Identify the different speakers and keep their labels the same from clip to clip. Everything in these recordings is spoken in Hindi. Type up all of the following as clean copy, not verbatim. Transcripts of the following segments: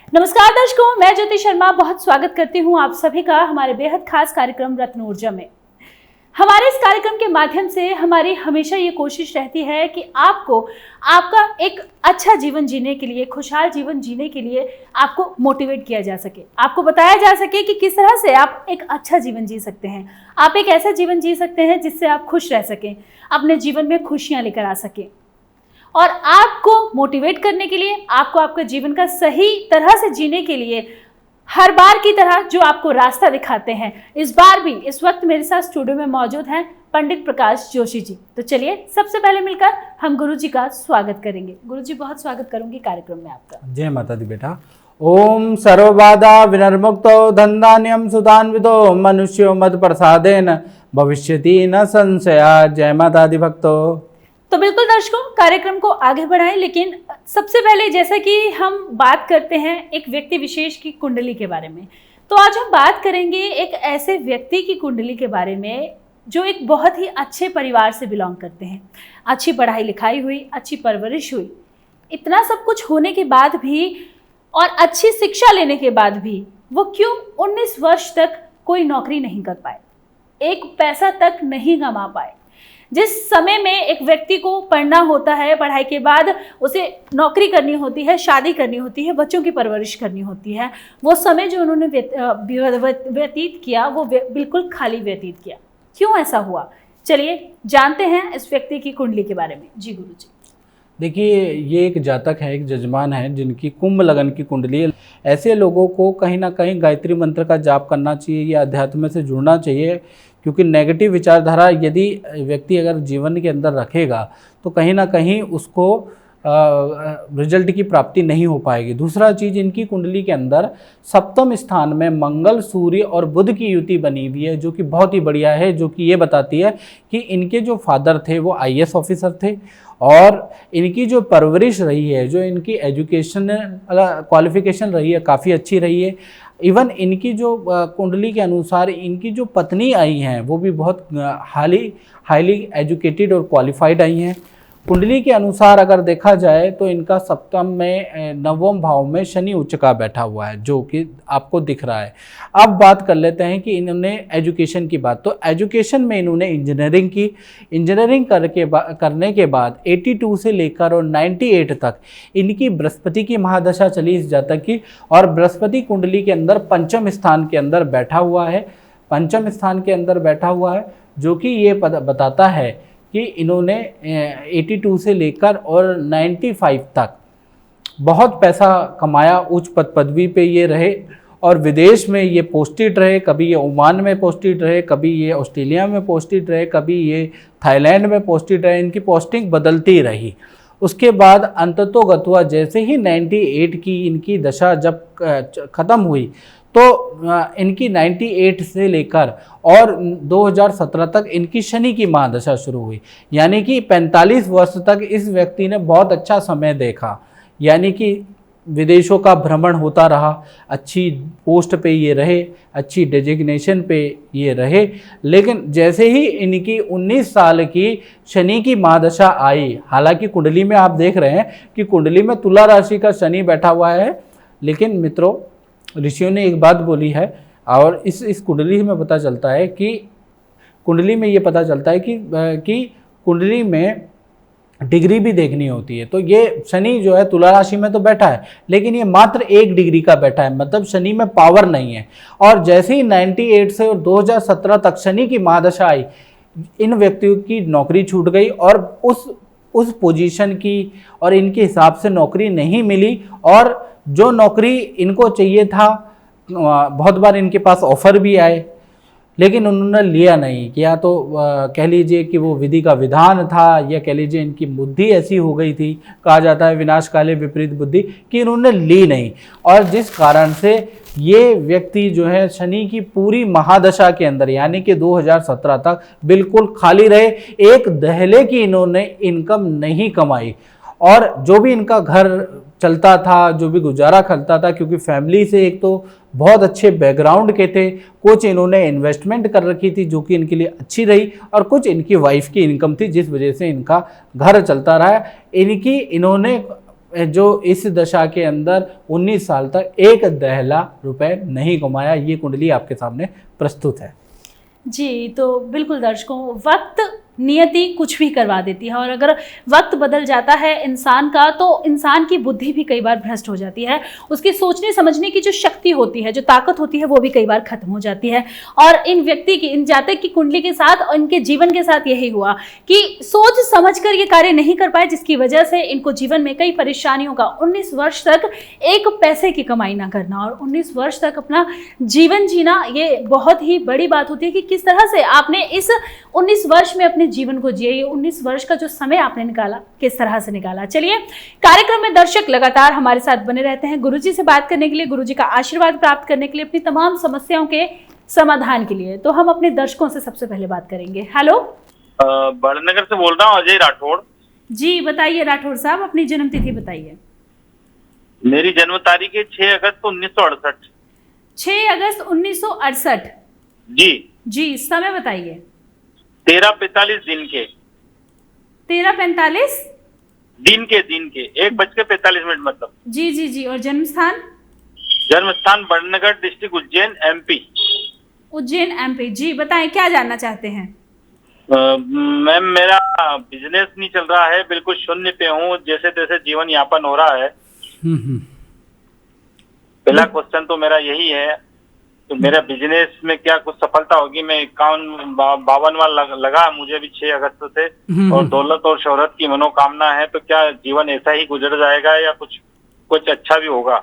Speaker 1: नमस्कार दर्शकों, मैं ज्योति शर्मा बहुत स्वागत करती हूं आप सभी का हमारे बेहद खास कार्यक्रम रत्न ऊर्जा में। हमारे इस कार्यक्रम के माध्यम से हमारी हमेशा ये कोशिश रहती है कि आपको आपका एक अच्छा जीवन जीने के लिए, खुशहाल जीवन जीने के लिए आपको मोटिवेट किया जा सके, आपको बताया जा सके कि किस तरह से आप एक अच्छा जीवन जी सकते हैं, आप एक ऐसा जीवन जी सकते हैं जिससे आप खुश रह सकें, अपने जीवन में खुशियाँ लेकर आ सकें। और आपको मोटिवेट करने के लिए, आपको आपका जीवन का सही तरह से जीने के लिए हर बार की तरह जो आपको रास्ता दिखाते हैं, इस बार भी इस वक्त मेरे साथ स्टूडियो में मौजूद हैं पंडित प्रकाश जोशी जी। तो चलिए सबसे पहले मिलकर हम गुरु जी का स्वागत करेंगे। गुरु जी, बहुत स्वागत करूंगी कार्यक्रम में आपका।
Speaker 2: जय माता दी बेटा। ओम सर्वबाधा विनिर्मुक्तो धनधान्यम सुधान्वितो मनुष्यो मद प्रसादेन भविष्यति न संशया। जय माता दी भक्तो।
Speaker 1: तो बिल्कुल दर्शकों, कार्यक्रम को आगे बढ़ाएं, लेकिन सबसे पहले जैसा कि हम बात करते हैं एक व्यक्ति विशेष की कुंडली के बारे में, तो आज हम बात करेंगे एक ऐसे व्यक्ति की कुंडली के बारे में जो एक बहुत ही अच्छे परिवार से बिलोंग करते हैं, अच्छी पढ़ाई लिखाई हुई, अच्छी परवरिश हुई, इतना सब कुछ होने के बाद भी और अच्छी शिक्षा लेने के बाद भी वो क्यों 19 वर्ष तक कोई नौकरी नहीं कर पाए, एक पैसा तक नहीं कमा पाए। जिस समय में एक व्यक्ति को पढ़ना होता है, पढ़ाई के बाद उसे नौकरी करनी होती है, शादी करनी होती है, बच्चों की परवरिश करनी होती है, वो समय जो उन्होंने व्यतीत किया वो बिल्कुल खाली व्यतीत किया। क्यों ऐसा हुआ, चलिए जानते हैं इस व्यक्ति की कुंडली के बारे में। जी गुरु जी।
Speaker 2: देखिए, ये एक जातक है, एक जजमान है जिनकी कुंभ लगन की कुंडली है। ऐसे लोगों को कहीं ना कहीं गायत्री मंत्र का जाप करना चाहिए या अध्यात्म से जुड़ना चाहिए, क्योंकि नेगेटिव विचारधारा यदि व्यक्ति अगर जीवन के अंदर रखेगा तो कहीं ना कहीं उसको रिजल्ट की प्राप्ति नहीं हो पाएगी। दूसरा चीज़, इनकी कुंडली के अंदर सप्तम स्थान में मंगल, सूर्य और बुध की युति बनी हुई है, जो कि बहुत ही बढ़िया है, जो कि ये बताती है कि इनके जो फादर थे वो IAS ऑफिसर थे और इनकी जो परवरिश रही है, जो इनकी एजुकेशन क्वालिफिकेशन रही है, काफ़ी अच्छी रही है। इवन इनकी जो कुंडली के अनुसार इनकी जो पत्नी आई हैं वो भी बहुत हाईली एजुकेटेड और क्वालिफाइड आई हैं। कुंडली के अनुसार अगर देखा जाए तो इनका सप्तम में नवम भाव में शनि उच्च का बैठा हुआ है, जो कि आपको दिख रहा है। अब बात कर लेते हैं कि इन्होंने एजुकेशन की बात, तो एजुकेशन में इन्होंने इंजीनियरिंग की। इंजीनियरिंग करने के बाद 82 से लेकर और 98 तक इनकी बृहस्पति की महादशा चली इस जातक की, और बृहस्पति कुंडली के अंदर पंचम स्थान के अंदर बैठा हुआ है। पंचम स्थान के अंदर बैठा हुआ है, जो कि ये बताता है कि इन्होंने 82 से लेकर और 95 तक बहुत पैसा कमाया, उच्च पदवी पे ये रहे और विदेश में ये पोस्टेड रहे। कभी ये ओमान में पोस्टेड रहे, कभी ये ऑस्ट्रेलिया में पोस्टेड रहे, कभी ये थाईलैंड में पोस्टेड रहे। इनकी पोस्टिंग बदलती रही। उसके बाद अंततोगत्वा जैसे ही 98 की इनकी दशा जब ख़त्म हुई तो इनकी 98 से लेकर और 2017 तक इनकी शनि की महादशा शुरू हुई, यानी कि 45 वर्ष तक इस व्यक्ति ने बहुत अच्छा समय देखा, यानी कि विदेशों का भ्रमण होता रहा, अच्छी पोस्ट पे ये रहे, अच्छी डेजिग्नेशन पे ये रहे। लेकिन जैसे ही इनकी 19 साल की शनि की महादशा आई, हालांकि कुंडली में आप देख रहे हैं कि कुंडली में तुला राशि का शनि बैठा हुआ है, लेकिन मित्रों ऋषियों ने एक बात बोली है और इस कुंडली में पता चलता है कि कुंडली में ये पता चलता है कि कुंडली में डिग्री भी देखनी होती है। तो ये शनि जो है तुला राशि में तो बैठा है, लेकिन ये मात्र 1 डिग्री का बैठा है, मतलब शनि में पावर नहीं है। और जैसे ही 98 से और 2017 तक शनि की महादशा आई, इन व्यक्तियों की नौकरी छूट गई और उस पोजीशन की और इनके हिसाब से नौकरी नहीं मिली, और जो नौकरी इनको चाहिए था बहुत बार इनके पास ऑफर भी आए, लेकिन उन्होंने लिया नहीं। या तो कह लीजिए कि वो विधि का विधान था, या कह लीजिए इनकी बुद्धि ऐसी हो गई थी, कहा जाता है विनाश काले विपरीत बुद्धि, कि इन्होंने ली नहीं। और जिस कारण से ये व्यक्ति जो है शनि की पूरी महादशा के अंदर यानी कि 2017 तक बिल्कुल खाली रहे, एक दहले की इन्होंने इनकम नहीं कमाई। और जो भी इनका घर चलता था, जो भी गुजारा करता था, क्योंकि फैमिली से एक तो बहुत अच्छे बैकग्राउंड के थे, कुछ इन्होंने इन्वेस्टमेंट कर रखी थी जो कि इनके लिए अच्छी रही, और कुछ इनकी वाइफ की इनकम थी जिस वजह से इनका घर चलता रहा। इन्होंने जो इस दशा के अंदर 19 साल तक एक दहला रुपए नहीं कमाया। ये कुंडली आपके सामने प्रस्तुत है।
Speaker 1: जी, तो बिल्कुल दर्शकों, वक्त नियति कुछ भी करवा देती है और अगर वक्त बदल जाता है इंसान का तो इंसान की बुद्धि भी कई बार भ्रष्ट हो जाती है। उसकी सोचने समझने की जो शक्ति होती है, जो ताकत होती है, वो भी कई बार खत्म हो जाती है। और इन व्यक्ति की, इन जातक की कुंडली के साथ और इनके जीवन के साथ यही हुआ कि सोच समझकर ये कार्य नहीं कर पाए, जिसकी वजह से इनको जीवन में कई परेशानियों का, 19 वर्ष तक एक पैसे की कमाई ना करना और 19 वर्ष तक अपना जीवन जीना, ये बहुत ही बड़ी बात होती है कि किस तरह से आपने इस 19 वर्ष में अपने जीवन को जिए। ये 19 वर्ष का जो समय आपने निकाला, किस तरह से निकाला। चलिए, कार्यक्रम में दर्शक लगातार हमारे साथ बने रहते हैं गुरुजी से बात करने के लिए, गुरुजी का आशीर्वाद प्राप्त करने के लिए, अपनी तमाम समस्याओं के समाधान के लिए। तो हम अपने दर्शकों से सबसे पहले बात करेंगे। हेलो,
Speaker 3: बड़नगर से बोल रहा हूँ, अजय राठौड़
Speaker 1: जी। बताइए राठौड़ साहब, अपनी जन्म तिथि बताइए।
Speaker 3: मेरी जन्म तारीख है 6 अगस्त 1968।
Speaker 1: 6 अगस्त 1968। जी, समय बताइए।
Speaker 3: 13:45 दिन के।
Speaker 1: 13:45
Speaker 3: दिन के 1:45 मतलब।
Speaker 1: जी। और जन्म स्थान?
Speaker 3: जन्म स्थान Badnagar, district Ujjain, MP।
Speaker 1: Ujjain, MP। जी, बताएं क्या जानना चाहते हैं।
Speaker 3: मैम, मेरा बिजनेस नहीं चल रहा है, बिल्कुल शून्य पे हूँ, जैसे तैसे जीवन यापन हो रहा है। पहला क्वेश्चन तो मेरा यही है, तो मेरा बिजनेस में क्या कुछ सफलता होगी? मैं 51वां लगा मुझे भी 6 अगस्त से, और दौलत और शोहरत की मनोकामना है, तो क्या जीवन ऐसा ही गुजर जाएगा या कुछ अच्छा भी होगा?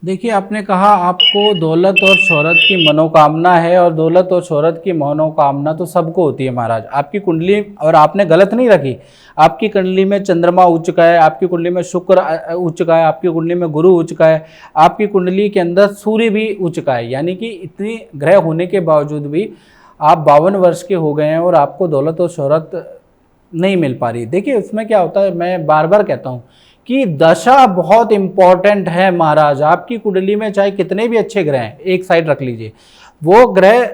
Speaker 2: देखिए, आपने कहा आपको दौलत और शोहरत की मनोकामना है, और दौलत और शोहरत की मनोकामना तो सबको होती है महाराज। आपकी कुंडली, और आपने गलत नहीं रखी, आपकी कुंडली में चंद्रमा उच्च का है, आपकी कुंडली में शुक्र उच्च का है, आपकी कुंडली में गुरु उच्च का है, आपकी कुंडली के अंदर सूर्य भी उच्च का है। यानी कि इतनी ग्रह होने के बावजूद भी आप 52 वर्ष के हो गए हैं और आपको दौलत और शोहरत नहीं मिल पा रही। देखिए, उसमें क्या होता है, मैं बार बार कहता हूँ कि दशा बहुत इंपॉर्टेंट है महाराज। आपकी कुंडली में चाहे कितने भी अच्छे ग्रह हैं, एक साइड रख लीजिए, वो ग्रह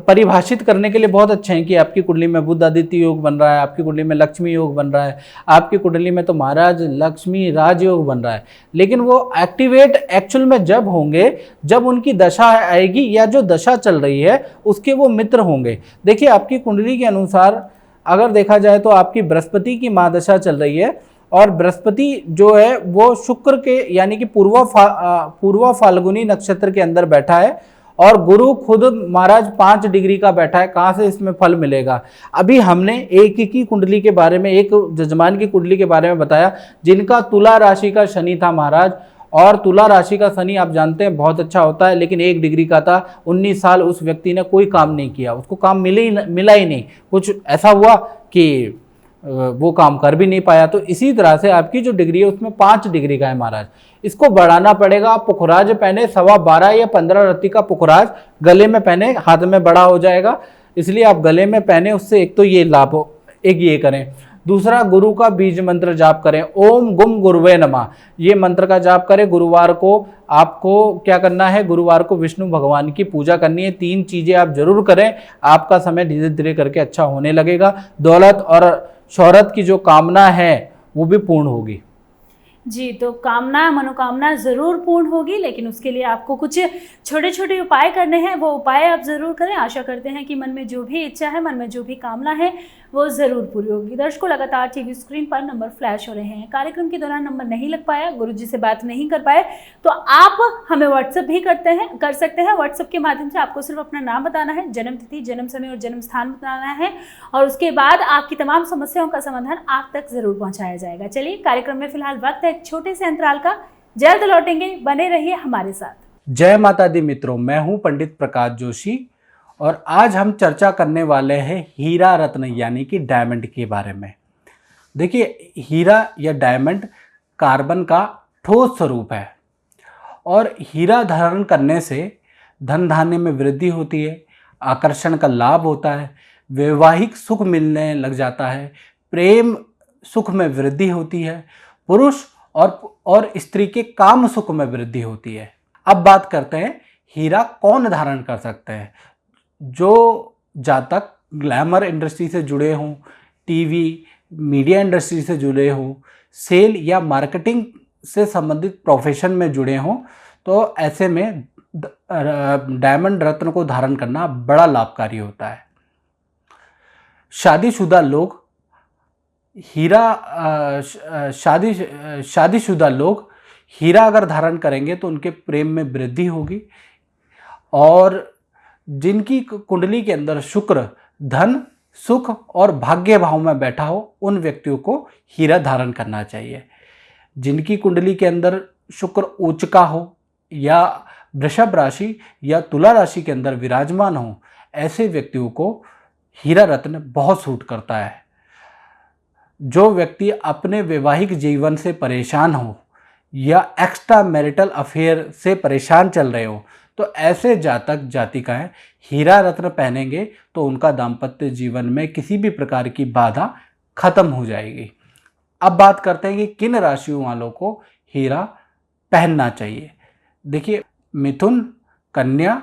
Speaker 2: परिभाषित करने के लिए बहुत अच्छे हैं कि आपकी कुंडली में बुध आदित्य योग बन रहा है, आपकी कुंडली में लक्ष्मी योग बन रहा है, आपकी कुंडली में तो महाराज लक्ष्मी राज योग बन रहा है। लेकिन वो एक्टिवेट एक्चुअल में जब होंगे, जब उनकी दशा आएगी या जो दशा चल रही है उसके वो मित्र होंगे। देखिए, आपकी कुंडली के अनुसार अगर देखा जाए तो आपकी बृहस्पति की महादशा चल रही है, और बृहस्पति जो है वो शुक्र के यानी कि पूर्वा फाल्गुनी नक्षत्र के अंदर बैठा है, और गुरु खुद महाराज 5 डिग्री का बैठा है। कहाँ से इसमें फल मिलेगा? अभी हमने एक की कुंडली के बारे में, एक जजमान की कुंडली के बारे में बताया जिनका तुला राशि का शनि था महाराज, और तुला राशि का शनि आप जानते हैं बहुत अच्छा होता है, लेकिन 1 डिग्री का था। 19 साल उस व्यक्ति ने कोई काम नहीं किया, उसको काम मिला ही नहीं, कुछ ऐसा हुआ कि वो काम कर भी नहीं पाया। तो इसी तरह से आपकी जो डिग्री है उसमें 5 डिग्री का है महाराज, इसको बढ़ाना पड़ेगा। आप पुखराज पहने, 12.25 या 15 रत्ती का पुखराज गले में पहने, हाथ में बड़ा हो जाएगा, इसलिए आप गले में पहने। उससे एक तो ये लाभ हो, एक ये करें। दूसरा, गुरु का बीज मंत्र जाप करें, ओम गुम गुरुवे नमः, ये मंत्र का जाप करें। गुरुवार को आपको क्या करना है, गुरुवार को विष्णु भगवान की पूजा करनी है। 3 चीज़ें आप जरूर करें, आपका समय धीरे धीरे करके अच्छा होने लगेगा। दौलत और शोहरत की जो कामना है वो भी पूर्ण होगी।
Speaker 1: जी, तो कामना, मनोकामना ज़रूर पूर्ण होगी, लेकिन उसके लिए आपको कुछ छोटे छोटे उपाय करने हैं। वो उपाय आप ज़रूर करें। आशा करते हैं कि मन में जो भी इच्छा है, मन में जो भी कामना है, वो ज़रूर पूरी होगी। दर्शकों, लगातार टीवी स्क्रीन पर नंबर फ्लैश हो रहे हैं। कार्यक्रम के दौरान नंबर नहीं लग पाया, गुरुजी से बात नहीं कर पाए, तो आप हमें व्हाट्सएप भी कर सकते हैं। व्हाट्सएप के माध्यम से आपको सिर्फ अपना नाम बताना है, जन्म तिथि, जन्म समय और जन्म स्थान बताना है, और उसके बाद आपकी तमाम समस्याओं का समाधान आप तक ज़रूर पहुँचाया जाएगा। चलिए, कार्यक्रम में फिलहाल वक्त है छोटे से अंतराल का, जल्द लौटेंगे, बने रहिए हमारे साथ।
Speaker 2: जय माता दी मित्रों, मैं हूं पंडित प्रकाश जोशी, और आज हम चर्चा करने वाले हैं हीरा रत्न यानी कि डायमंड के बारे में। देखिए, हीरा या डायमंड कार्बन का ठोस स्वरूप है, और हीरा धारण करने से धन धान्य में वृद्धि होती है, आकर्षण का लाभ होता है, वैवाहिक सुख मिलने लग जाता है, प्रेम सुख में वृद्धि होती है, पुरुष और स्त्री के काम सुख में वृद्धि होती है। अब बात करते हैं हीरा कौन धारण कर सकते हैं। जो जातक ग्लैमर इंडस्ट्री से जुड़े हों, टीवी मीडिया इंडस्ट्री से जुड़े हों, सेल या मार्केटिंग से संबंधित प्रोफेशन में जुड़े हों, तो ऐसे में डायमंड रत्न को धारण करना बड़ा लाभकारी होता है। शादीशुदा लोग शादीशुदा लोग हीरा अगर धारण करेंगे तो उनके प्रेम में वृद्धि होगी। और जिनकी कुंडली के अंदर शुक्र धन, सुख और भाग्य भाव में बैठा हो, उन व्यक्तियों को हीरा धारण करना चाहिए। जिनकी कुंडली के अंदर शुक्र उच्चका हो या वृषभ राशि या तुला राशि के अंदर विराजमान हो, ऐसे व्यक्तियों को हीरा रत्न बहुत सूट करता है। जो व्यक्ति अपने वैवाहिक जीवन से परेशान हो या एक्स्ट्रा मैरिटल अफेयर से परेशान चल रहे हो, तो ऐसे जातक जातिकाएं हीरा रत्न पहनेंगे तो उनका दाम्पत्य जीवन में किसी भी प्रकार की बाधा खत्म हो जाएगी। अब बात करते हैं कि किन राशियों वालों को हीरा पहनना चाहिए। देखिए, मिथुन, कन्या,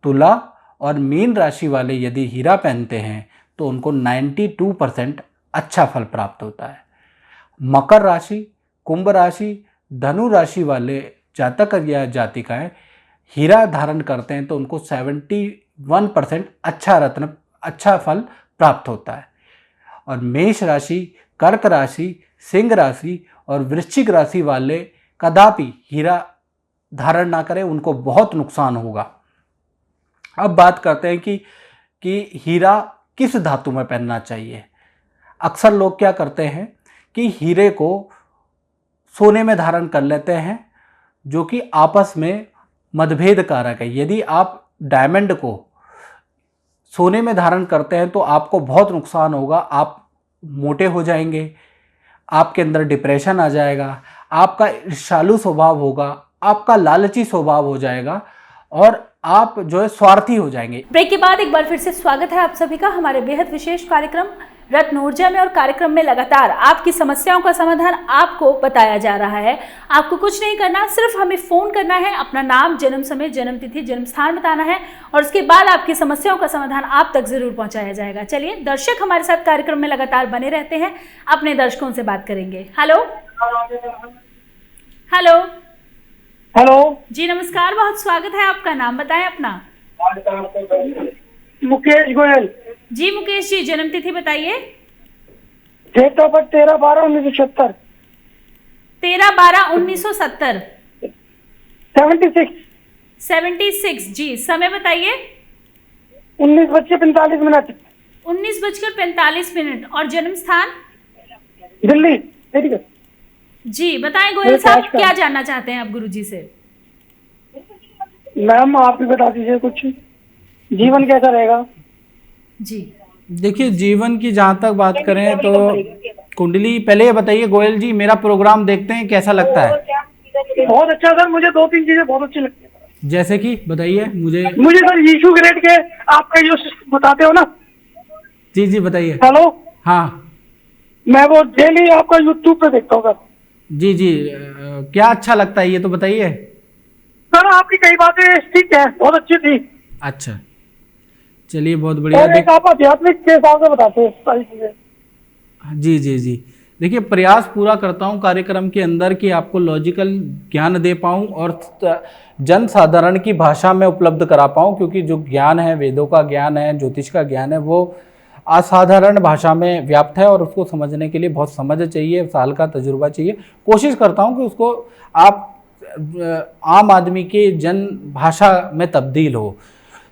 Speaker 2: तुला और मीन राशि वाले यदि हीरा पहनते हैं तो उनको 92% अच्छा फल प्राप्त होता है। मकर राशि, कुंभ राशि, धनु राशि वाले जातक या जातिकाएं हीरा धारण करते हैं तो उनको 71% अच्छा फल प्राप्त होता है। और मेष राशि, कर्क राशि, सिंह राशि और वृश्चिक राशि वाले कदापि हीरा धारण ना करें, उनको बहुत नुकसान होगा। अब बात करते हैं कि हीरा किस धातु में पहनना चाहिए। अक्सर लोग क्या करते हैं कि हीरे को सोने में धारण कर लेते हैं, जो कि आपस में मतभेद कारक है। यदि आप डायमंड को सोने में धारण करते हैं तो आपको बहुत नुकसान होगा। आप मोटे हो जाएंगे, आपके अंदर डिप्रेशन आ जाएगा, आपका ईर्ष्यालु स्वभाव होगा, आपका लालची स्वभाव हो जाएगा और आप जो है स्वार्थी हो जाएंगे।
Speaker 1: ब्रेक के बाद एक बार फिर से स्वागत है आप सभी का हमारे बेहद विशेष कार्यक्रम रत्न ऊर्जा में। और कार्यक्रम में लगातार आपकी समस्याओं का समाधान आपको बताया जा रहा है। आपको कुछ नहीं करना, सिर्फ हमें फोन करना है, अपना नाम, जन्म समय, जन्म तिथि, जन्म स्थान बताना है और उसके बाद आपकी समस्याओं का समाधान आप तक जरूर पहुंचाया जाएगा। चलिए, दर्शक हमारे साथ कार्यक्रम में लगातार बने रहते हैं, अपने दर्शकों से बात करेंगे। हेलो हेलो
Speaker 4: हेलो
Speaker 1: जी, नमस्कार, बहुत स्वागत है आपका। नाम बताएं अपना।
Speaker 4: मुकेश गोयल
Speaker 1: जी। मुकेश जी, जन्म तिथि बताइए।
Speaker 4: Date of birth 13/12/1970।
Speaker 1: 13/12/1970। 76 जी। समय बताइए।
Speaker 4: 19:45।
Speaker 1: 19:45 और जन्म स्थान
Speaker 4: दिल्ली। ठीक है
Speaker 1: जी। बताएं गोयल साहब, क्या जानना चाहते हैं आप गुरुजी से?
Speaker 4: मैम, आप भी बता दीजिए कुछ, जीवन कैसा रहेगा
Speaker 1: जी।
Speaker 2: देखिए, जीवन की जहाँ तक बात करें तो कुंडली, पहले ये बताइए गोयल जी, मेरा प्रोग्राम देखते हैं, कैसा लगता है?
Speaker 4: बहुत अच्छा सर, मुझे 2-3 चीजें बहुत अच्छी लगती है।
Speaker 2: जैसे कि बताइए मुझे
Speaker 4: सर यीशु ग्रेड के आपका जो बताते हो ना।
Speaker 2: जी बताइए।
Speaker 4: हेलो,
Speaker 2: हाँ,
Speaker 4: मैं वो डेली आपका यूट्यूब पे देखता हूँ सर। जी
Speaker 2: क्या अच्छा लगता है ये तो बताइए।
Speaker 4: सर आपकी कई बातें ठीक है, बहुत अच्छी थी।
Speaker 2: अच्छा, चलिए, बहुत बढ़िया।
Speaker 4: और एक आप आध्यात्मिक के हिसाब से बताते हैं सारी चीजें।
Speaker 2: जी। देखिए, प्रयास पूरा करता हूँ कार्यक्रम के अंदर कि आपको लॉजिकल ज्ञान दे पाऊँ और जन साधारण की भाषा में उपलब्ध करा पाऊँ, क्योंकि जो ज्ञान है, वेदों का ज्ञान है, ज्योतिष का ज्ञान है, वो असाधारण भाषा में व्याप्त है और उसको समझने के लिए बहुत समझ चाहिए, साल का तजुर्बा चाहिए। कोशिश करता हूँ कि उसको आप आम आदमी के जन भाषा में तब्दील हो।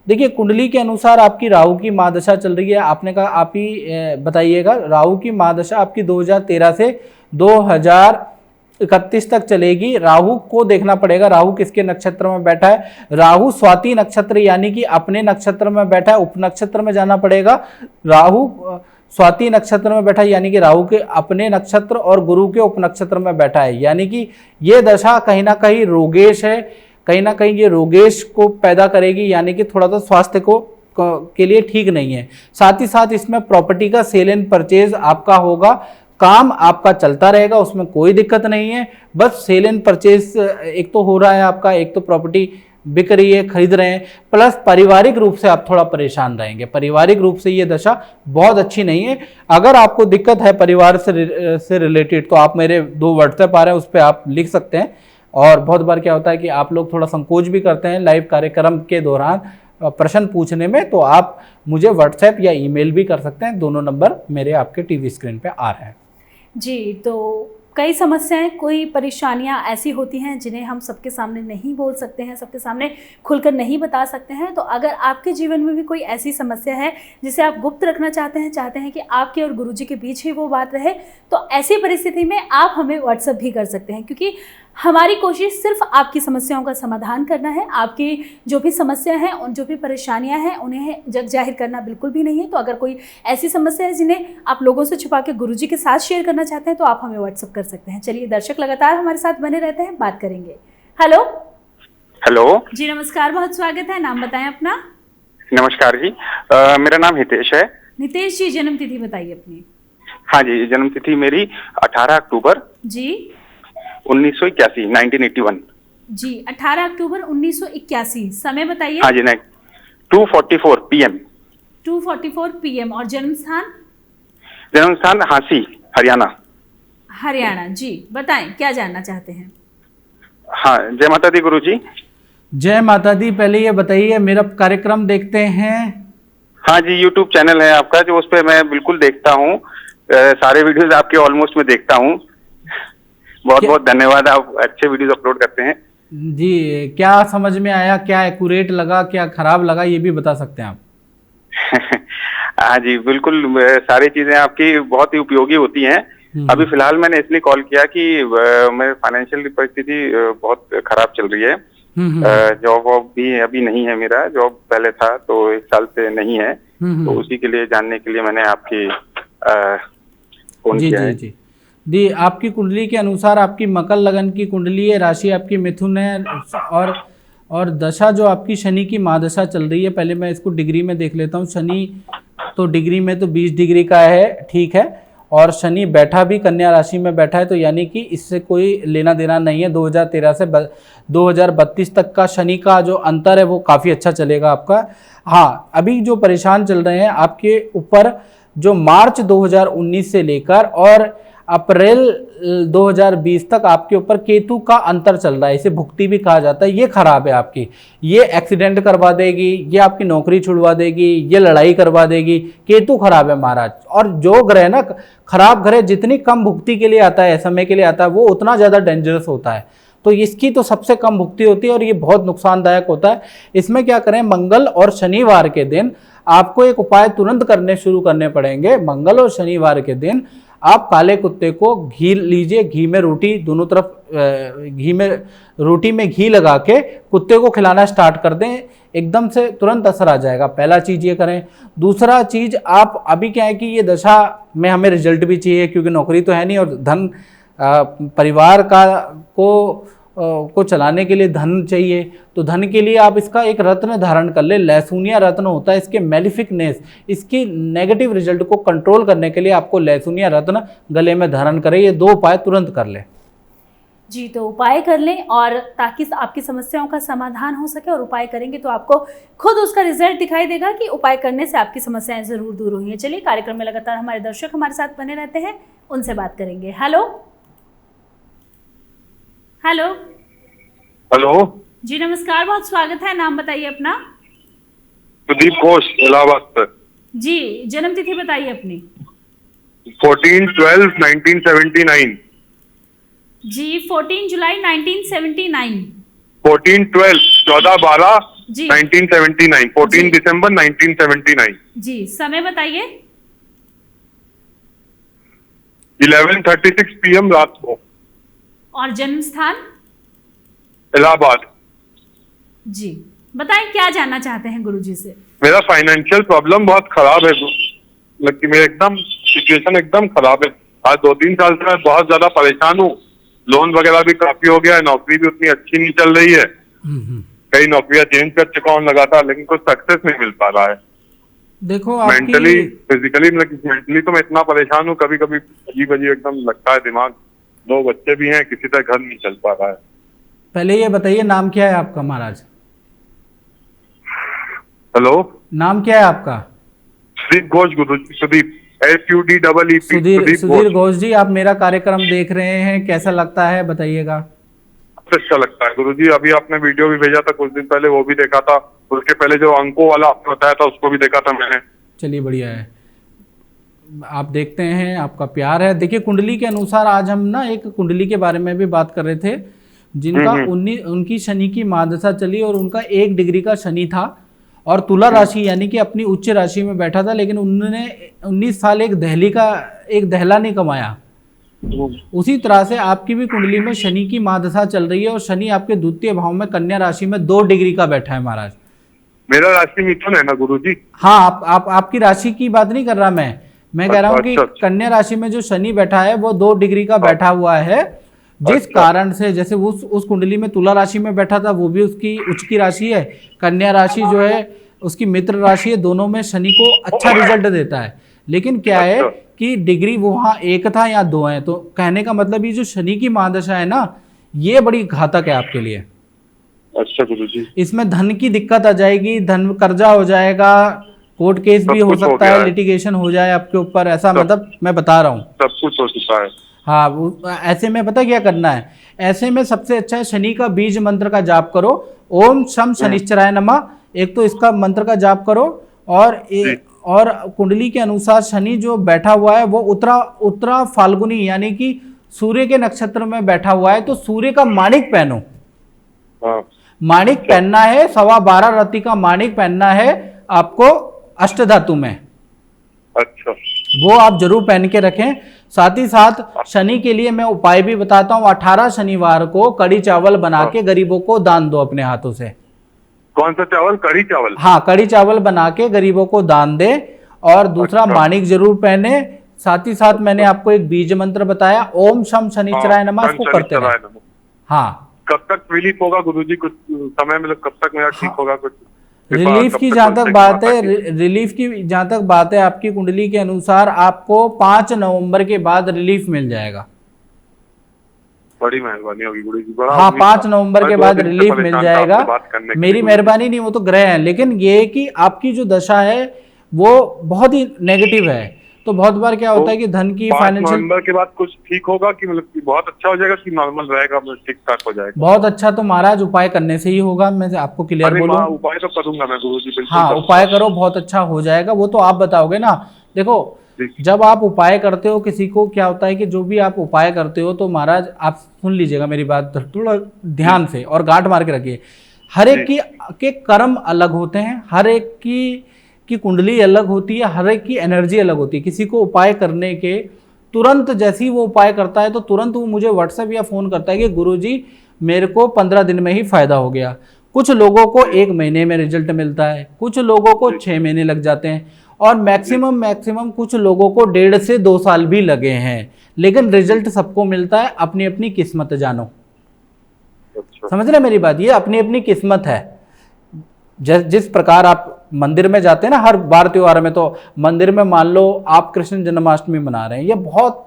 Speaker 2: देखिए, कुंडली के अनुसार आपकी राहु की महादशा चल रही है। आपने कहा, आप ही बताइएगा, राहु की महादशा आपकी 2013 से 2031 तक चलेगी। राहु को देखना पड़ेगा, राहु किसके नक्षत्र में बैठा है। राहु स्वाति नक्षत्र यानी कि अपने नक्षत्र में बैठा है, उपनक्षत्र में जाना पड़ेगा। राहु स्वाति नक्षत्र में बैठा है यानी कि राहु के अपने नक्षत्र और गुरु के उपनक्षत्र में बैठा है, यानी कि ये दशा कहीं ना कहीं रोगेश है, कहीं ना कहीं ये रोगेश को पैदा करेगी, यानी कि थोड़ा सा स्वास्थ्य के लिए ठीक नहीं है। साथ ही साथ इसमें प्रॉपर्टी का सेल एंड परचेज आपका होगा, काम आपका चलता रहेगा, उसमें कोई दिक्कत नहीं है। बस सेल एंड परचेज एक तो हो रहा है आपका, एक तो प्रॉपर्टी बिक रही है, खरीद रहे हैं, प्लस पारिवारिक रूप से आप थोड़ा परेशान रहेंगे। पारिवारिक रूप से ये दशा बहुत अच्छी नहीं है। अगर आपको दिक्कत है परिवार से रिलेटेड तो आप मेरे 2 व्हाट्सएप आ रहे हैं, उस पर आप लिख सकते हैं। और बहुत बार क्या होता है कि आप लोग थोड़ा संकोच भी करते हैं लाइव कार्यक्रम के दौरान प्रश्न पूछने में, तो आप मुझे व्हाट्सएप या ईमेल भी कर सकते हैं। दोनों नंबर मेरे आपके टीवी स्क्रीन पे आ रहे हैं।
Speaker 1: जी, तो कई समस्याएं, कोई परेशानियां ऐसी होती हैं जिन्हें हम सबके सामने नहीं बोल सकते हैं, सबके सामने खुलकर नहीं बता सकते हैं। तो अगर आपके जीवन में भी कोई ऐसी समस्या है जिसे आप गुप्त रखना चाहते हैं कि आपके और गुरुजी के बीच ही वो बात रहे, तो ऐसी परिस्थिति में आप हमें व्हाट्सएप भी कर सकते हैं, क्योंकि हमारी कोशिश सिर्फ आपकी समस्याओं का समाधान करना है। आपकी जो भी समस्या है, उन जो भी परेशानियां हैं, उन्हें जग जाहिर करना बिल्कुल भी नहीं है। तो अगर कोई ऐसी समस्या है जिन्हें आप लोगों से छुपा के गुरुजी के साथ शेयर करना चाहते हैं तो आप हमें व्हाट्सएप कर सकते हैं। चलिए, दर्शक लगातार हमारे साथ बने रहते हैं, बात करेंगे। हेलो
Speaker 3: हेलो
Speaker 1: जी, नमस्कार, बहुत स्वागत है। नाम बताएं अपना।
Speaker 3: नमस्कार जी, मेरा नाम हितेश है।
Speaker 1: नितेश जी, जन्म तिथि बताइए अपनी।
Speaker 3: हाँ जी, जन्म तिथि मेरी 18 अक्टूबर
Speaker 1: जी
Speaker 3: 1981, 1981।
Speaker 1: जी, 18 अक्टूबर 1981। समय बताइए।
Speaker 3: हाँ जी, नहीं 2:44 PM।
Speaker 1: 2:44 PM। और जन्म स्थान?
Speaker 3: जन्म स्थान हांसी, हरियाणा।
Speaker 1: हरियाणा। जी, बताएं क्या जानना चाहते हैं।
Speaker 3: हाँ, जय माता दी गुरुजी।
Speaker 2: जय माता दी। पहले ये बताइए, मेरा कार्यक्रम देखते हैं?
Speaker 3: हाँ जी, यूट्यूब चैनल है आपका, जो उस पर मैं बिल्कुल देखता हूँ। सारे वीडियोस आपके ऑलमोस्ट मैं देखता हूँ। बहुत बहुत धन्यवाद, आप अच्छे वीडियोस अपलोड करते हैं
Speaker 2: जी। क्या समझ में आया, क्या एक्यूरेट लगा, क्या खराब लगा, ये भी बता सकते हैं आप?
Speaker 3: हाँ जी, बिल्कुल, सारी चीजें आपकी बहुत ही उपयोगी होती हैं। अभी फिलहाल मैंने इसलिए कॉल किया कि मेरी फाइनेंशियल परिस्थिति बहुत खराब चल रही है। जॉब वॉब भी अभी नहीं है, मेरा जॉब पहले था तो 1 साल से नहीं है, तो उसी के लिए जानने के लिए मैंने आपकी फोन किया है।
Speaker 2: जी, आपकी कुंडली के अनुसार आपकी मकर लगन की कुंडली है, राशि आपकी मिथुन है, और दशा जो आपकी शनि की महादशा चल रही है। पहले मैं इसको डिग्री में देख लेता हूँ। शनि तो डिग्री में तो 20 डिग्री का है, ठीक है। और शनि बैठा भी कन्या राशि में बैठा है, तो यानी कि इससे कोई लेना देना नहीं है। 2013 से 2032 तक का शनि का जो अंतर है वो काफ़ी अच्छा चलेगा आपका। हाँ, अभी जो परेशान चल रहे हैं आपके ऊपर, जो मार्च 2019 से लेकर और अप्रैल 2020 तक आपके ऊपर केतु का अंतर चल रहा है। इसे भुक्ति भी कहा जाता है। ये खराब है आपकी, ये एक्सीडेंट करवा देगी, ये आपकी नौकरी छुड़वा देगी, ये लड़ाई करवा देगी। केतु खराब है महाराज। और जो ग्रह ना, खराब ग्रह जितनी कम भुक्ति के लिए आता है, समय के लिए आता है, वो उतना ज़्यादा डेंजरस होता है। तो इसकी तो सबसे कम भुक्ति होती है और ये बहुत नुकसानदायक होता है। इसमें क्या करें, मंगल और शनिवार के दिन आपको एक उपाय तुरंत करने शुरू करने पड़ेंगे। मंगल और शनिवार के दिन आप काले कुत्ते को घी लीजिए, घी में रोटी, दोनों तरफ रोटी में घी लगा के कुत्ते को खिलाना स्टार्ट कर दें, एकदम से तुरंत असर आ जाएगा। पहला चीज़ ये करें। दूसरा चीज़, आप अभी क्या है कि ये दशा में हमें रिजल्ट भी चाहिए, क्योंकि नौकरी तो है नहीं और धन परिवार को चलाने के लिए धन चाहिए। तो धन के लिए आप इसका एक रत्न धारण कर ले, लहसुनिया रत्न होता है। इसके मेलिफिकनेस, इसकी नेगेटिव रिजल्ट को कंट्रोल करने के लिए आपको लहसुनिया रत्न गले में धारण करें। ये 2 उपाय तुरंत कर ले।
Speaker 1: जी, तो उपाय कर लें, और ताकि आपकी समस्याओं का समाधान हो सके। और उपाय करेंगे तो आपको खुद उसका रिजल्ट दिखाई देगा कि उपाय करने से आपकी समस्याएं जरूर दूर हुई हैं। चलिए, कार्यक्रम में लगातार हमारे दर्शक हमारे साथ बने रहते हैं, उनसे बात करेंगे। हेलो हेलो
Speaker 5: हेलो
Speaker 1: जी, नमस्कार, बहुत स्वागत है। नाम बताइए अपना।
Speaker 5: सुदीप घोष, इलाहाबाद से।
Speaker 1: जी, जन्म तिथि बताइए अपनी।
Speaker 5: 14/12/1979।
Speaker 1: जी, 14 जुलाई 1979।
Speaker 5: 14/12/1979। 14 दिसंबर 1979।
Speaker 1: जी, समय बताइए।
Speaker 5: 11:36 PM रात को।
Speaker 1: और जन्म स्थान?
Speaker 5: इलाहाबाद।
Speaker 1: जी, बताएं क्या जानना चाहते हैं गुरुजी से।
Speaker 5: मेरा फाइनेंशियल प्रॉब्लम बहुत खराब है, मतलब मेरा एकदम सिचुएशन एकदम खराब है। आज 2-3 साल से मैं बहुत ज्यादा परेशान हूँ। लोन वगैरह भी काफी हो गया है, नौकरी भी उतनी अच्छी नहीं चल रही है। कई नौकरियां चेंज कर चुका हूँ लगातार, लेकिन कुछ सक्सेस नहीं मिल पा रहा है।
Speaker 2: देखो,
Speaker 5: मेंटली फिजिकली, मतलब मेंटली तो मैं इतना परेशान हूँ, कभी कभी अजीब अजीब एकदम लगता है दिमाग। 2 बच्चे भी हैं, किसी तरह घर नहीं चल पा रहा है।
Speaker 2: पहले ये बताइए, नाम क्या है आपका महाराज?
Speaker 5: हेलो,
Speaker 2: नाम क्या है आपका?
Speaker 5: सुदीप घोष गुरुजी, सुदीप, SUDEEP,
Speaker 2: सुधीर घोष जी, आप मेरा कार्यक्रम देख रहे हैं, कैसा लगता है बताइएगा?
Speaker 5: अच्छा लगता है गुरुजी। अभी आपने वीडियो भी भेजा था कुछ दिन पहले, वो भी देखा था। उसके पहले जो अंकों वाला आपने बताया था उसको भी देखा था मैंने।
Speaker 2: चलिए बढ़िया है, आप देखते हैं, आपका प्यार है। देखिए कुंडली के अनुसार आज हम ना एक कुंडली के बारे में भी बात कर रहे थे, जिनका उनकी शनि की महादशा चली और उनका 1 डिग्री का शनि था और तुला राशि यानी कि अपनी उच्च राशि में बैठा था, लेकिन उन्होंने 19 साल एक दहला नहीं कमाया। उसी तरह से आपकी भी कुंडली में शनि की महादशा चल रही है और शनि आपके द्वितीय भाव में कन्या राशि में 2 डिग्री का बैठा है महाराज।
Speaker 5: मेरा राशि मिथुन है ना गुरुजी?
Speaker 2: हाँ, आपकी राशि की बात नहीं कर रहा मैं कह रहा हूँ कि कन्या राशि में जो शनि बैठा है वो 2 डिग्री का बैठा हुआ है, जिस कारण से जैसे उस कुंडली में तुला राशि में बैठा था, वो भी उसकी उच्च की राशि है, कन्या राशि जो है उसकी मित्र राशि है, दोनों में शनि को अच्छा रिजल्ट देता है। लेकिन क्या है कि डिग्री वहाँ 1 था या 2 है, तो कहने का मतलब ये जो शनि की महादशा है ना, ये बड़ी घातक है आपके लिए।
Speaker 5: अच्छा गुरुजी।
Speaker 2: इसमें धन की दिक्कत आ जाएगी, धन कर्जा हो जाएगा, कोर्ट केस भी हो सकता है, लिटिगेशन हो जाए आपके ऊपर, ऐसा मतलब मैं बता रहा हूँ।
Speaker 5: सब कुछ हो चुका है।
Speaker 2: हाँ, ऐसे में पता क्या करना है, ऐसे में सबसे अच्छा है शनि का बीज मंत्र का जाप करो, ओम शम शनिश्चराय नमः। एक तो इसका मंत्र का जाप करो और कुंडली के अनुसार शनि जो बैठा हुआ है वो उत्तरा फाल्गुनी यानी कि सूर्य के नक्षत्र में बैठा हुआ है, तो सूर्य का माणिक पहनो। माणिक पहनना है, 12.25 रत्ती का माणिक पहनना है आपको अष्टधातु में।
Speaker 5: अच्छा,
Speaker 2: वो आप जरूर पहन के रखें। साथ ही साथ शनि के लिए मैं उपाय भी बताता हूँ। 18 शनिवार को कड़ी चावल बना के गरीबों को दान दो अपने हाथों से।
Speaker 5: कौन सा चावल? कड़ी चावल?
Speaker 2: हाँ, कड़ी चावल बना के गरीबों को दान दे। और दूसरा, माणिक जरूर पहने। साथ ही साथ मैंने आपको एक बीज मंत्र बताया, ओम शम शनिश्चराय नमः, इसको करते रहे। हाँ,
Speaker 5: कब तक रिलीफ होगा गुरुजी? कुछ समय मतलब कब तक मेरा ठीक होगा? कुछ
Speaker 2: रिलीफ की जहां तक बात है आपकी कुंडली के अनुसार आपको 5 नवंबर के बाद रिलीफ मिल जाएगा।
Speaker 5: बड़ी मेहरबानी होगी गुरुजी।
Speaker 2: हाँ, 5 नवंबर के बाद रिलीफ मिल जाएगा। मेरी मेहरबानी नहीं, वो तो ग्रह है। लेकिन ये कि आपकी जो दशा है वो बहुत ही नेगेटिव है, तो बहुत बार क्या होता है कि धन की फाइनेंशियल।
Speaker 5: नवंबर के बाद कुछ ठीक होगा कि मतलब कि बहुत अच्छा हो जाएगा कि नॉर्मल रहेगा, ठीक ठाक हो जाएगा?
Speaker 2: बहुत अच्छा तो महाराज उपाय करने से ही होगा, मैं आपको क्लियर बोलूं।
Speaker 5: उपाय तो करूंगा मैं गुरुजी, बिल्कुल।
Speaker 2: हाँ, उपाय करो, बहुत अच्छा हो जाएगा। वो तो आप बताओगे ना। देखो, जब आप उपाय करते हो किसी को, क्या होता है कि जो भी आप उपाय करते हो, तो महाराज आप सुन लीजिएगा मेरी बात थोड़ा ध्यान से और गांठ मार के रखिए। हर एक के कर्म अलग होते हैं, हर एक की कुंडली अलग होती है, हर एक की एनर्जी अलग होती है। किसी को उपाय करने के तुरंत जैसे ही वो उपाय करता है तो तुरंत वो मुझे व्हाट्सएप या फ़ोन करता है कि गुरुजी मेरे को 15 दिन में ही फ़ायदा हो गया। कुछ लोगों को 1 महीने में रिजल्ट मिलता है, कुछ लोगों को 6 महीने लग जाते हैं और मैक्सिमम कुछ लोगों को 1.5 से 2 साल भी लगे हैं। लेकिन रिजल्ट सबको मिलता है, अपनी अपनी किस्मत जानो। समझ रहे मेरी बात? ये अपनी अपनी किस्मत है। जिस प्रकार आप मंदिर में जाते हैं ना हर बार त्योहार में, तो मंदिर में मान लो आप कृष्ण जन्माष्टमी मना रहे हैं या बहुत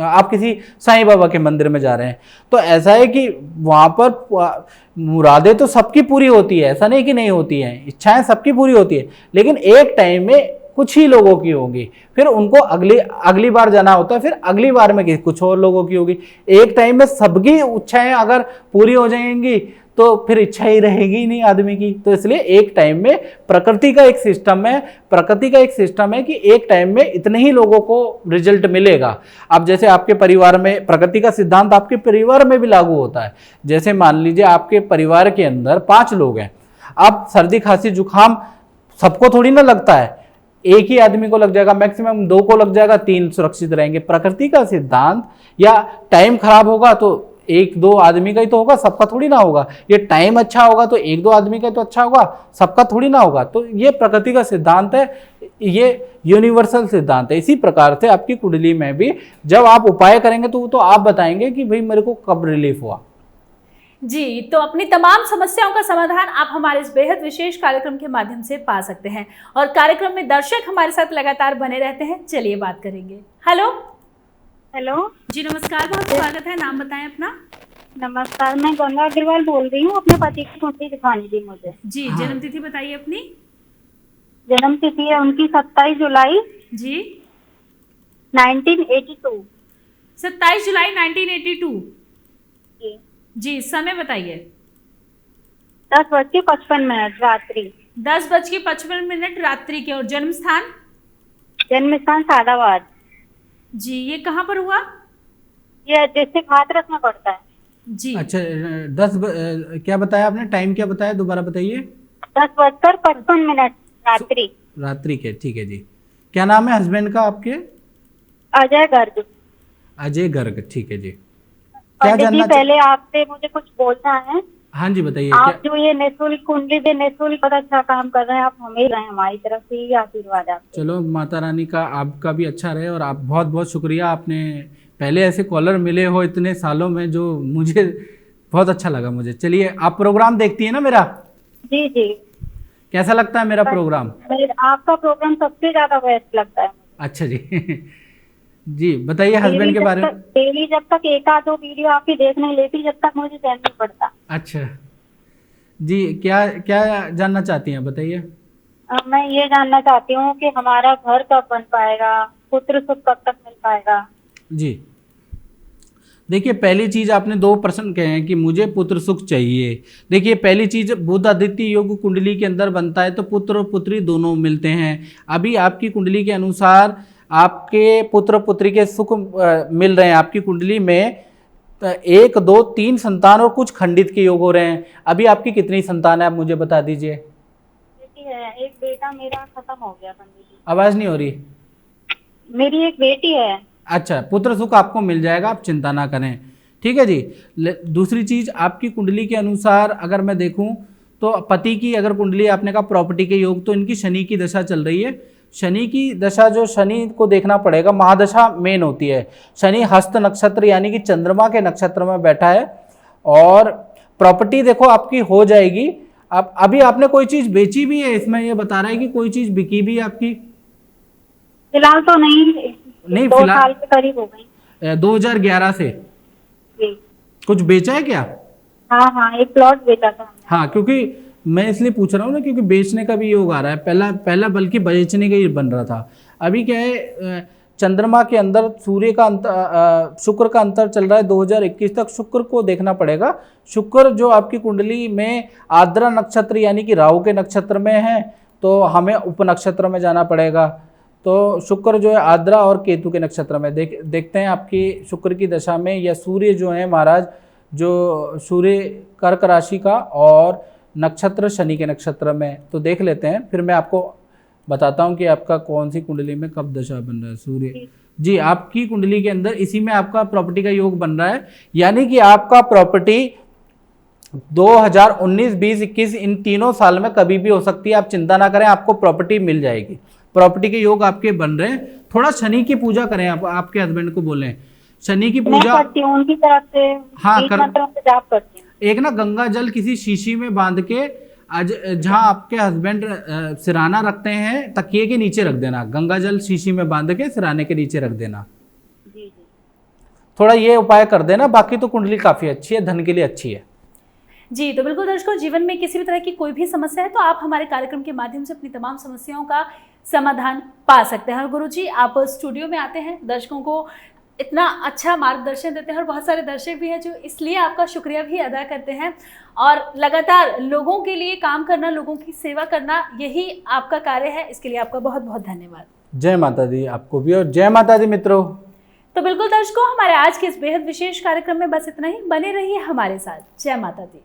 Speaker 2: आप किसी साईं बाबा के मंदिर में जा रहे हैं, तो ऐसा है कि वहाँ पर मुरादें तो सबकी पूरी होती है, ऐसा नहीं कि नहीं होती हैं, इच्छाएं सबकी पूरी होती है, लेकिन एक टाइम में कुछ ही लोगों की होगी, फिर उनको अगली बार जाना होता है, फिर अगली बार में कुछ और लोगों की होगी। एक टाइम में सबकी इच्छाएं अगर पूरी हो जाएंगी तो फिर इच्छा ही रहेगी नहीं आदमी की। तो इसलिए एक टाइम में प्रकृति का एक सिस्टम है कि एक टाइम में इतने ही लोगों को रिजल्ट मिलेगा। अब जैसे आपके परिवार में प्रकृति का सिद्धांत आपके परिवार में भी लागू होता है। जैसे मान लीजिए आपके परिवार के अंदर 5 लोग हैं, अब सर्दी खांसी जुकाम सबको थोड़ी ना लगता है, एक ही आदमी को लग जाएगा, मैक्सिमम 2 को लग जाएगा, 3 सुरक्षित रहेंगे। प्रकृति का सिद्धांत, या टाइम खराब होगा तो 1-2 आदमी का ही तो होगा, सबका थोड़ी ना होगा। ये टाइम अच्छा होगा तो 1-2 आदमी का तो अच्छा होगा, सबका थोड़ी ना होगा। तो ये प्रकृति का सिद्धांत है, ये यूनिवर्सल सिद्धांत है। इसी प्रकार से आपकी कुंडली में भी जब आप उपाय करेंगे तो आप बताएंगे कि भाई मेरे को कब रिलीफ हुआ।
Speaker 1: जी, तो अपनी तमाम समस्याओं का समाधान आप हमारे इस बेहद विशेष कार्यक्रम के माध्यम से पा सकते हैं और कार्यक्रम में दर्शक हमारे साथ लगातार बने रहते हैं। चलिए बात करेंगे। हेलो जी, नमस्कार, बहुत स्वागत है। नाम बताएं अपना।
Speaker 6: नमस्कार, मैं गंगा अग्रवाल बोल रही हूँ। अपने पति की कुंडली दिखानी थी मुझे।
Speaker 1: जी, जन्म तिथि बताइए अपनी।
Speaker 6: जन्म तिथि है उनकी 27 जुलाई
Speaker 1: जी
Speaker 6: 1982।
Speaker 1: 27 जुलाई 1982।
Speaker 6: जी
Speaker 1: जी, समय बताइए।
Speaker 6: 10:55 रात्रि।
Speaker 1: 10:55 रात्रि के। और जन्म स्थान?
Speaker 6: जन्म स्थान सादाबाद।
Speaker 1: जी, ये कहाँ पर हुआ?
Speaker 6: ये डिस्ट्रिक्ट हाथरस में पड़ता है।
Speaker 1: जी
Speaker 2: अच्छा, क्या बताया आपने, टाइम क्या बताया, दोबारा बताइए।
Speaker 6: 10:55 रात्रि।
Speaker 2: रात्रि के, ठीक है जी। क्या नाम है हस्बैंड का आपके?
Speaker 6: अजय गर्ग।
Speaker 2: अजय गर्ग, ठीक है जी। क्या
Speaker 6: पंडित जी,
Speaker 2: जानना
Speaker 6: पहले आपसे मुझे कुछ बोलना है।
Speaker 2: हाँ जी, बताइए।
Speaker 6: आप जो ये निःशुल्क कुंडली से निःशुल्क बहुत अच्छा काम कर रहे हैं, आप हमें रहे, हमारी तरफ से ही आशीर्वाद है।
Speaker 2: चलो, माता रानी का आपका भी अच्छा रहे। और आप बहुत बहुत शुक्रिया, आपने पहले ऐसे कॉलर मिले हो इतने सालों में, जो मुझे बहुत अच्छा लगा मुझे। चलिए, आप प्रोग्राम देखती है ना मेरा?
Speaker 6: जी जी।
Speaker 2: कैसा लगता है मेरा प्रोग्राम?
Speaker 6: आपका प्रोग्राम सबसे ज्यादा बेस्ट लगता है।
Speaker 2: अच्छा जी। जी, बताइए हस्बैंड के बारे में।
Speaker 6: डेली जब तक एक आध दो वीडियो आपकी देख नहीं लेती, जब तक मुझे चैन नहीं पड़ता।
Speaker 2: अच्छा जी, क्या क्या जानना चाहती हैं, बताइए।
Speaker 6: मैं ये जानना चाहती हूँ कि हमारा घर कब बन पाएगा, पुत्र सुख कब तक मिल पाएगा।
Speaker 2: जी, देखिए, पहली चीज आपने 2 प्रश्न कहे हैं कि मुझे पुत्र सुख चाहिए। देखिए, पहली चीज, बुध आदित्य योग कुंडली के अंदर बनता है तो पुत्र और पुत्री दोनों मिलते हैं। अभी आपकी कुंडली के अनुसार आपके पुत्र पुत्री के सुख मिल रहे हैं। आपकी कुंडली में 1 2 3 संतान और कुछ खंडित के योग हो रहे हैं। अभी आपकी कितनी संतान है, आप मुझे बता दीजिए।
Speaker 6: बेटी है, एक बेटा मेरा खत्म हो गया पंडित जी।
Speaker 2: आवाज नहीं हो रही।
Speaker 6: मेरी एक बेटी है।
Speaker 2: अच्छा, पुत्र सुख आपको मिल जाएगा, आप चिंता ना करें, ठीक है जी। दूसरी चीज, आपकी कुंडली के अनुसार अगर मैं देखूं तो पति की अगर कुंडली आपने कहा प्रॉपर्टी के योग, तो इनकी शनि की दशा चल रही है। शनि की दशा, जो शनि को देखना पड़ेगा, महादशा मेन होती है। शनि हस्त नक्षत्र यानी कि चंद्रमा के नक्षत्र में बैठा है। और प्रॉपर्टी देखो आपकी हो जाएगी। अब अभी आपने कोई चीज बेची भी है, इसमें ये बता रहा है कि कोई चीज बिकी भी है आपकी?
Speaker 6: फिलहाल तो नहीं, 2 साल के करीब हो गई।
Speaker 2: 2011 से
Speaker 6: जी।
Speaker 2: कुछ बेचा है क्या?
Speaker 6: हाँ हाँ, एक प्लॉट बेचा था।
Speaker 2: हाँ, क्योंकि मैं इसलिए पूछ रहा हूँ ना, क्योंकि बेचने का भी योग आ रहा है। पहला बल्कि बेचने का ही बन रहा था। अभी क्या है, चंद्रमा के अंदर सूर्य का अंतर, शुक्र का अंतर चल रहा है 2021 तक। शुक्र को देखना पड़ेगा। शुक्र जो आपकी कुंडली में आर्द्रा नक्षत्र यानी कि राहु के नक्षत्र में है, तो हमें उपनक्षत्र में जाना पड़ेगा। तो शुक्र जो है आर्द्रा और केतु के नक्षत्र में देखते हैं आपकी शुक्र की दशा में, या सूर्य जो है महाराज, जो सूर्य कर्क राशि का और नक्षत्र शनि के नक्षत्र में, तो देख लेते हैं। फिर मैं आपको बताता हूं कि आपका कौन सी कुंडली में कब दशा बन रहा है। सूर्य जी, आपकी कुंडली के अंदर इसी में आपका प्रॉपर्टी का योग बन रहा है। यानी कि आपका प्रॉपर्टी 2019, 20, 21 इन तीनों साल में कभी भी हो सकती है। आप चिंता ना करें, आपको प्रॉपर्टी मिल जाएगी। प्रॉपर्टी के योग आपके बन रहे हैं। थोड़ा शनि की पूजा करें। आप आपके हस्बैंड को बोलें शनि की पूजा।
Speaker 6: मैं करती हूँ उनकी तरफ से।
Speaker 2: हाँ,
Speaker 6: मंत्रों से जाप करती हूँ।
Speaker 2: एक ना गंगा जल किसी शीशी में बांध के, आज जहाँ आपके हस्बैंड सिराना रखते हैं, तकिए के नीचे रख देना। गंगा जल शीशी में बांध के सिराने के नीचे रख देना।
Speaker 6: जी जी।
Speaker 2: थोड़ा ये उपाय कर देना। बाकी तो कुंडली काफी अच्छी है, धन के लिए अच्छी है।
Speaker 1: जी, तो बिल्कुल दर्शकों, जीवन में किसी भी तरह की कोई भी समस्या है तो आप हमारे कार्यक्रम के माध्यम से अपनी तमाम समस्याओं का समाधान पा सकते हैं। और गुरुजी, आप स्टूडियो में आते हैं, दर्शकों को इतना अच्छा मार्गदर्शन देते हैं, और बहुत सारे दर्शक भी हैं जो इसलिए आपका शुक्रिया भी अदा करते हैं। और लगातार लोगों के लिए काम करना, लोगों की सेवा करना, यही आपका कार्य है। इसके लिए आपका बहुत बहुत धन्यवाद।
Speaker 2: जय माता दी आपको भी, और जय माता दी मित्रों।
Speaker 1: तो बिल्कुल दर्शकों, हमारे आज के इस बेहद विशेष कार्यक्रम में बस इतना ही। बने रहिए हमारे साथ। जय माता दी।